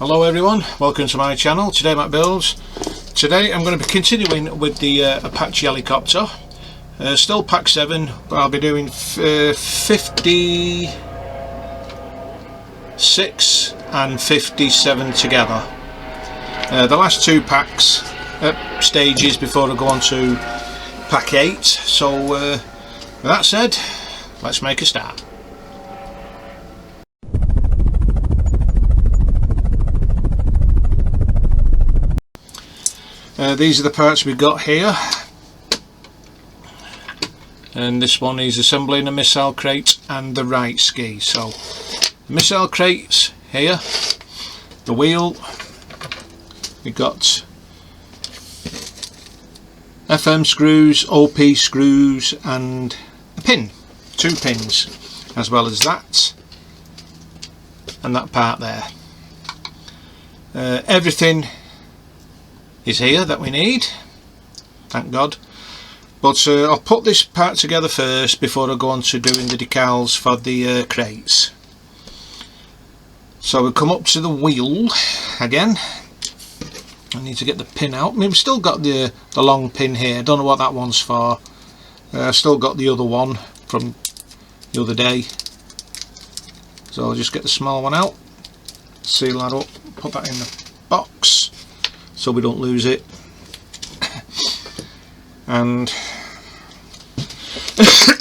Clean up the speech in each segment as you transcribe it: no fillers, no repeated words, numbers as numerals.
Hello everyone, welcome to my channel. Today Matt Builds. Today I'm going to be continuing with the Apache helicopter. Still pack 7, but I'll be doing 56 and 57 together. The last two packs stages before I go on to pack 8. So with that said, let's make a start. These are the parts we've got here, and this one is assembling a missile crate and the right ski. So the missile crates here, the wheel, we've got FM screws, OP screws and a pin, 2 pins, as well as that and that part there. Everything is here that we need, thank God. But I'll put this part together first before I go on to doing the decals for the crates. So we come up to the wheel again. I need to get the pin out. I mean, we've still got the long pin here. I don't know what that one's for. I've still got the other one from the other day. So I'll just get the small one out, seal that up, put that in the box so we don't lose it. And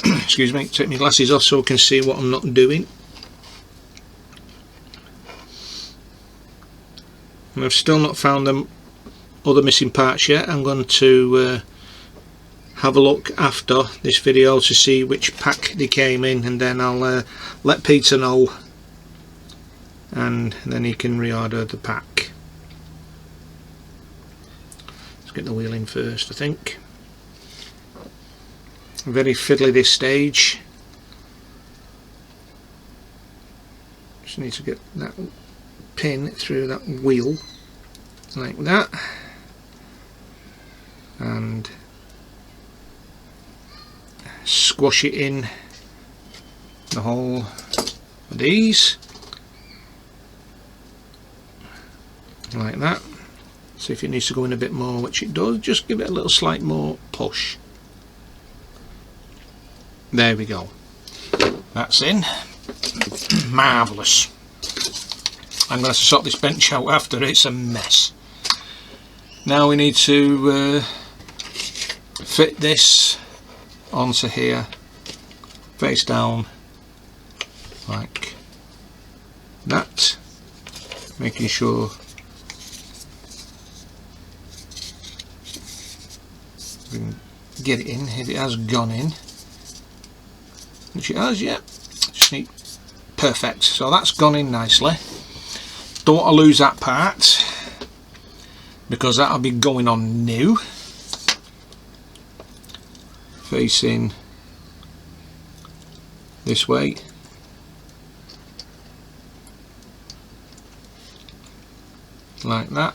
excuse me, take my glasses off so I can see what I'm not doing. And I've still not found them other missing parts yet. I'm going to have a look after this video to see which pack they came in, and then I'll let Peter know, and then he can reorder the pack. Get the wheel in first, I think. Very fiddly this stage. Just need to get that pin through that wheel like that, and squash it in the hole of these like that. See if it needs to go in a bit more, which it does. Just give it a little slight more push. There we go. That's in. Marvellous. I'm going to have to sort this bench out after. It's a mess. Now we need to fit this onto here, face down like that, making sure we can get it in. If it has gone in, which it has, yeah, just need, perfect. So that's gone in nicely. Don't want to lose that part because that'll be going on new, facing this way. Like that.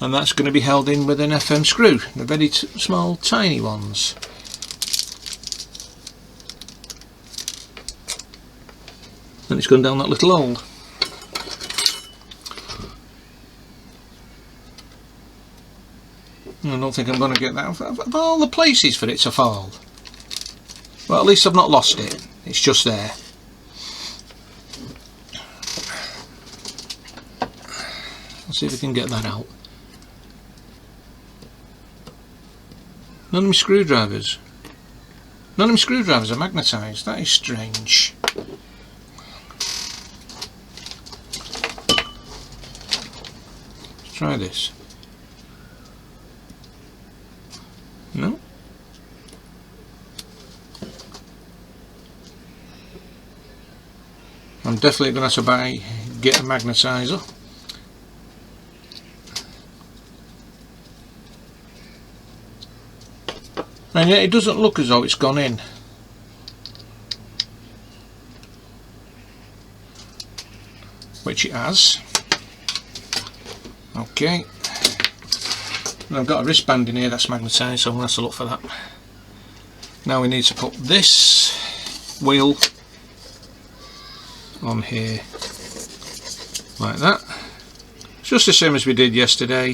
And that's going to be held in with an FM screw, the very small tiny ones. And it's gone down that little hole. I don't think I'm going to get that of all the places for it to fall. Well, at least I've not lost it, it's just there. Let's see if we can get that out. None of my screwdrivers. None of my screwdrivers are magnetised. That is strange. Let's try this. No. I'm definitely going to have to get a magnetizer. And yet it doesn't look as though it's gone in. Which it has. Okay. And I've got a wristband in here that's magnetised, so I'm going to have to look for that. Now we need to put this wheel on here like that. just the same as we did yesterday.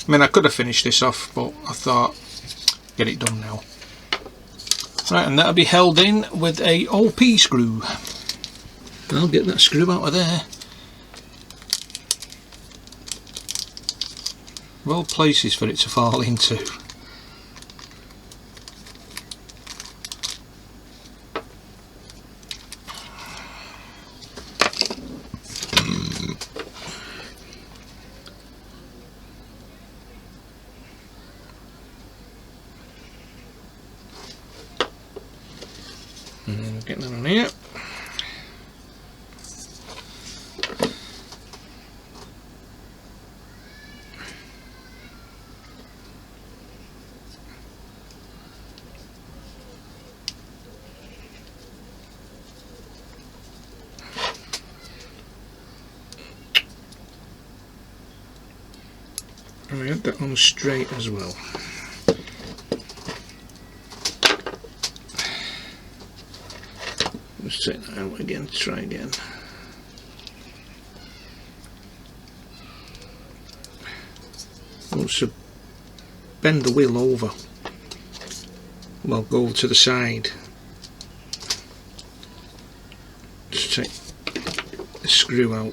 I mean, I could have finished this off, but I thought, get it done now. Right, and that'll be held in with a OP screw. I'll get that screw out of there. Well, places for it to fall into. And then get that on here. And I had that on straight as well. Let's take that out again, try again. Once I bend the wheel over, well, go over to the side. Just take the screw out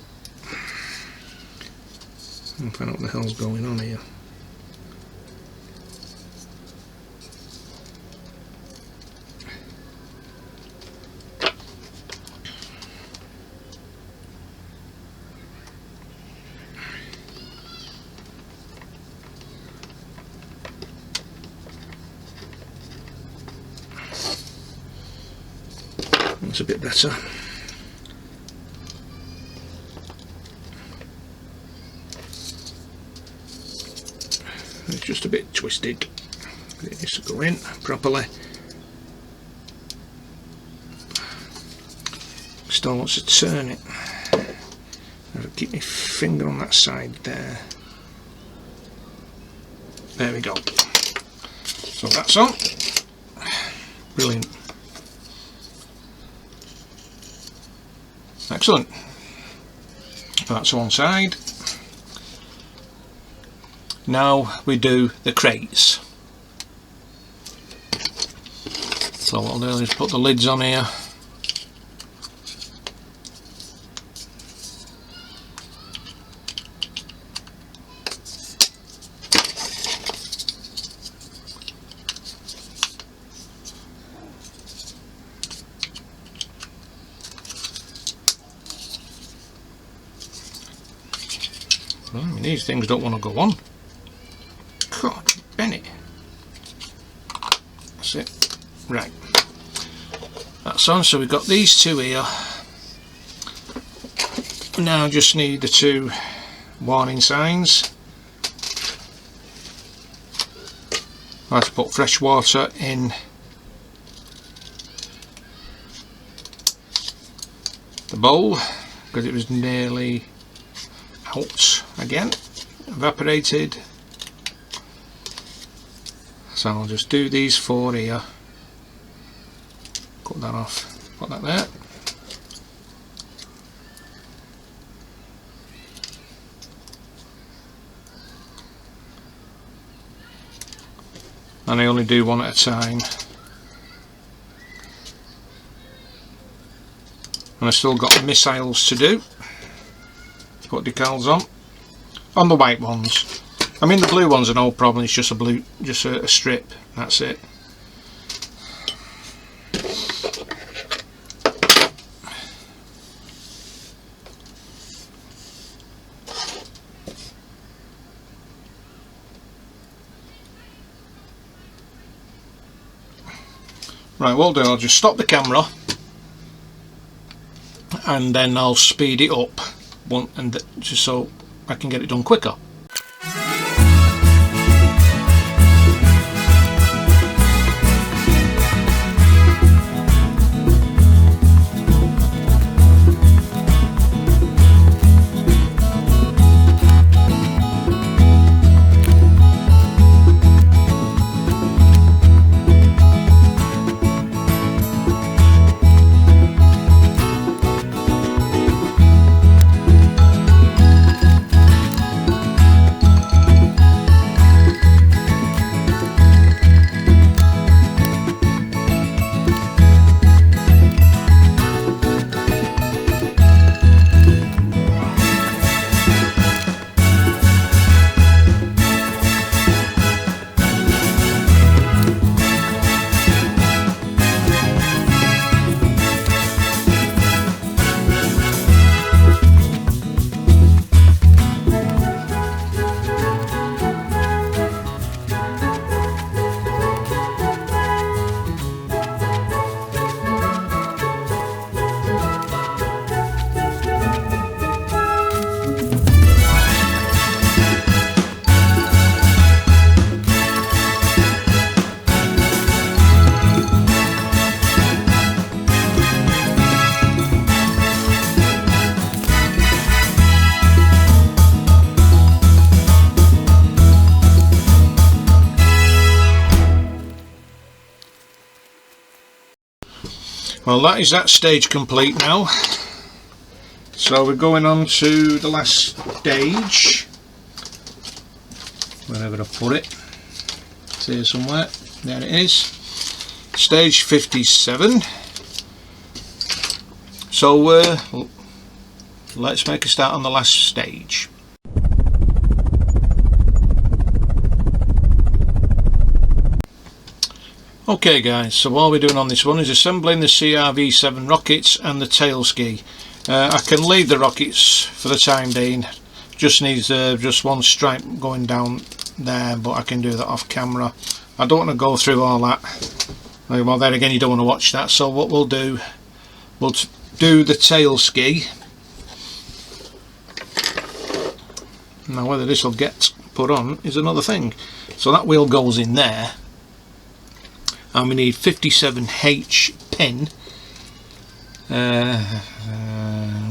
and find out what the hell's going on here. That's a bit better. It's just a bit twisted. It needs to go in properly. Still wants to turn it. I'll keep my finger on that side there. There we go. So that's on. Brilliant. Excellent. That's one side. Now we do the crates. So what I'll do is put the lids on here. Well, I mean, these things don't want to go on. God, Bennett. That's it. Right. That's on, so we've got these two here. Now just need the two warning signs. I have to put fresh water in the bowl because it was nearly out again, evaporated. So I'll just do these four here. Cut that off, put that there. And I only do one at a time. And I've still got missiles to do. Put decals on the white ones. I mean, the blue ones are no problem. It's just a strip. That's it. Right, what I'll do, I'll just stop the camera and then I'll speed it up just so I can get it done quicker. Well, that is that stage complete now. So we're going on to the last stage, wherever I put it. It's here somewhere. There it is. Stage 57. So let's make a start on the last stage. Okay guys, so all we're doing on this one is assembling the CRV7 rockets and the tail ski. I can leave the rockets for the time being, just needs just one stripe going down there, but I can do that off camera. I don't want to go through all that. Well, then again, you don't want to watch that, so what we'll do the tail ski. Now whether this will get put on is another thing. So that wheel goes in there, and we need 57H pin.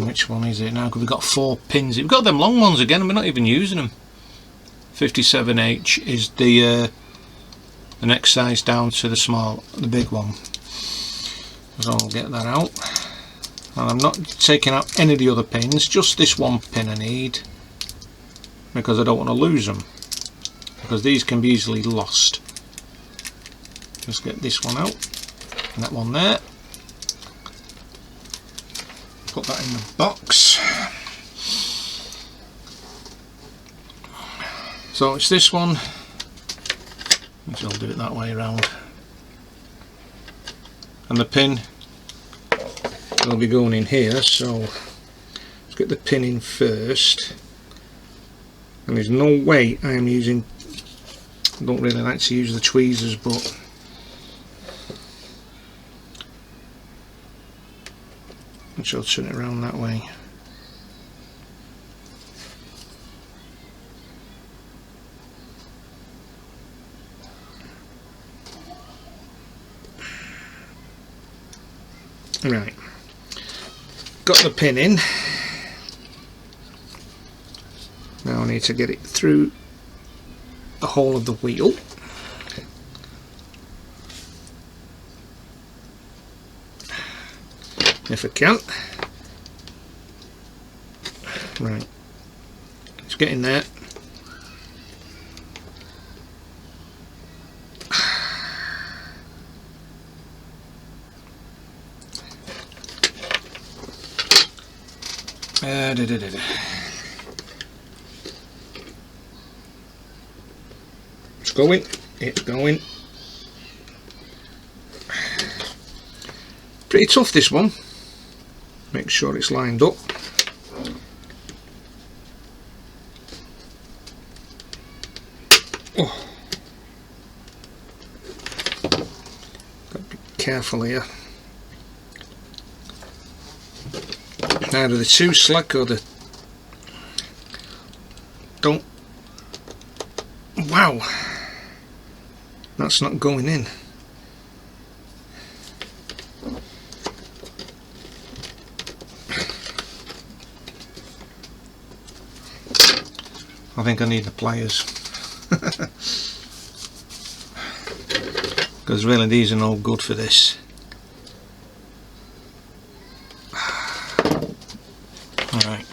Which one is it now? Because we've got 4 pins. We've got them long ones again and we're not even using them. 57H is the next size down to the big one. So I'll get that out. And I'm not taking out any of the other pins, just this one pin I need, because I don't want to lose them, because these can be easily lost. Just get this one out and that one there. Put that in the box. So it's this one, which I'll do it that way around, and the pin will be going in here. So let's get the pin in first, and there's no way I am using, I don't really like to use the tweezers, but I shall turn it around that way. Right, got the pin in. Now I need to get it through the hole of the wheel. If I can. Right, let's get in there. It's going, it's going. Pretty tough, this one. Make sure it's lined up. Oh. Got to be careful here. Either they're too slick or they don't. Wow, that's not going in. I think I need the pliers, because really these are no good for this. Alright,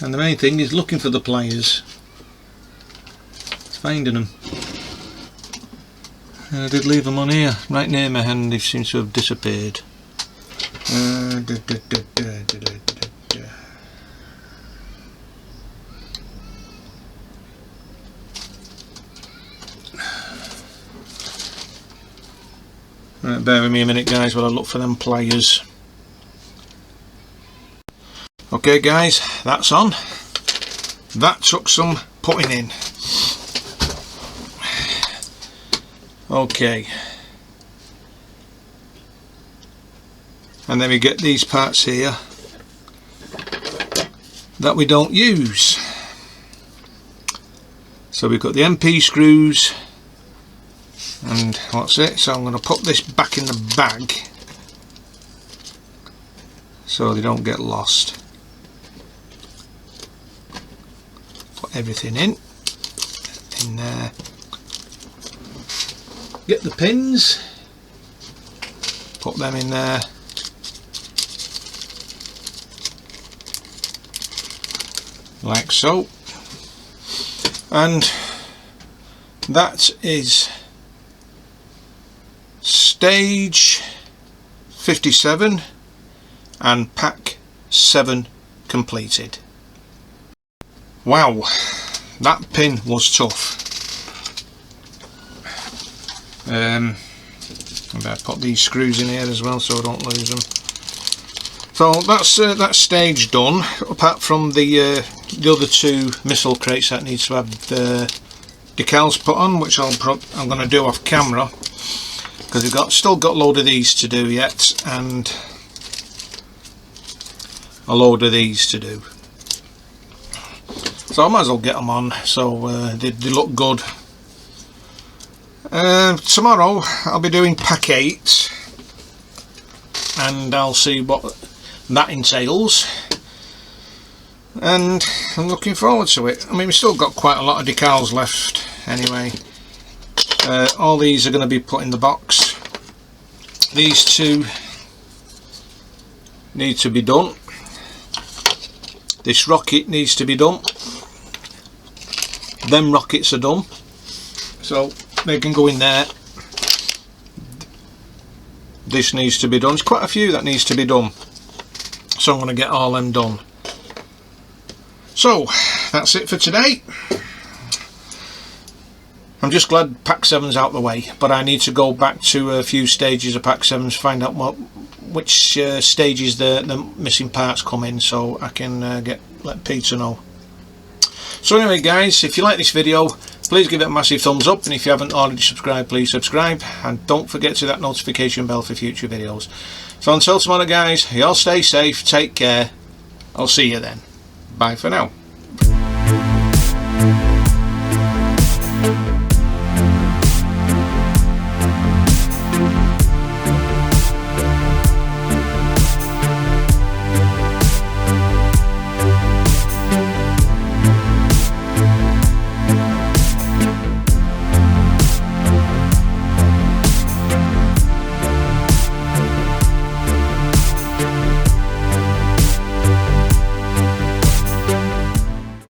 and the main thing is looking for the pliers. It's finding them. And I did leave them on here, right near my hand. They seem to have disappeared. Right, bear with me a minute guys while I look for them pliers. Okay guys, that's on. That took some putting in. Okay. And then we get these parts here that we don't use. So we've got the MP screws, and what's it? So I'm going to put this back in the bag so they don't get lost. Put everything in there. Get the pins them in there. Like so. And that is stage 57 and pack 7 completed. Wow, that pin was tough. I better put these screws in here as well so I don't lose them. So that's that stage done, apart from the other 2 missile crates that needs to have decals put on, which I'm going to do off camera, because we've still got a load of these to do yet, and a load of these to do. So I might as well get them on, so they look good. Tomorrow I'll be doing pack 8, and I'll see what that entails, and I'm looking forward to it. I mean, we've still got quite a lot of decals left anyway. All these are going to be put in the box. These 2 need to be done. This rocket needs to be done. Them rockets are done, so they can go in there. This needs to be done. There's quite a few that needs to be done, so I'm going to get all them done. So that's it for today. I'm just glad pack 7's out the way, but I need to go back to a few stages of pack 7s, find out which stages the missing parts come in, so I can let Peter know. So anyway guys, if you like this video, please give it a massive thumbs up, and if you haven't already subscribed, please subscribe, and don't forget to hit that notification bell for future videos. So until tomorrow guys, you all stay safe, take care, I'll see you then. Bye for now.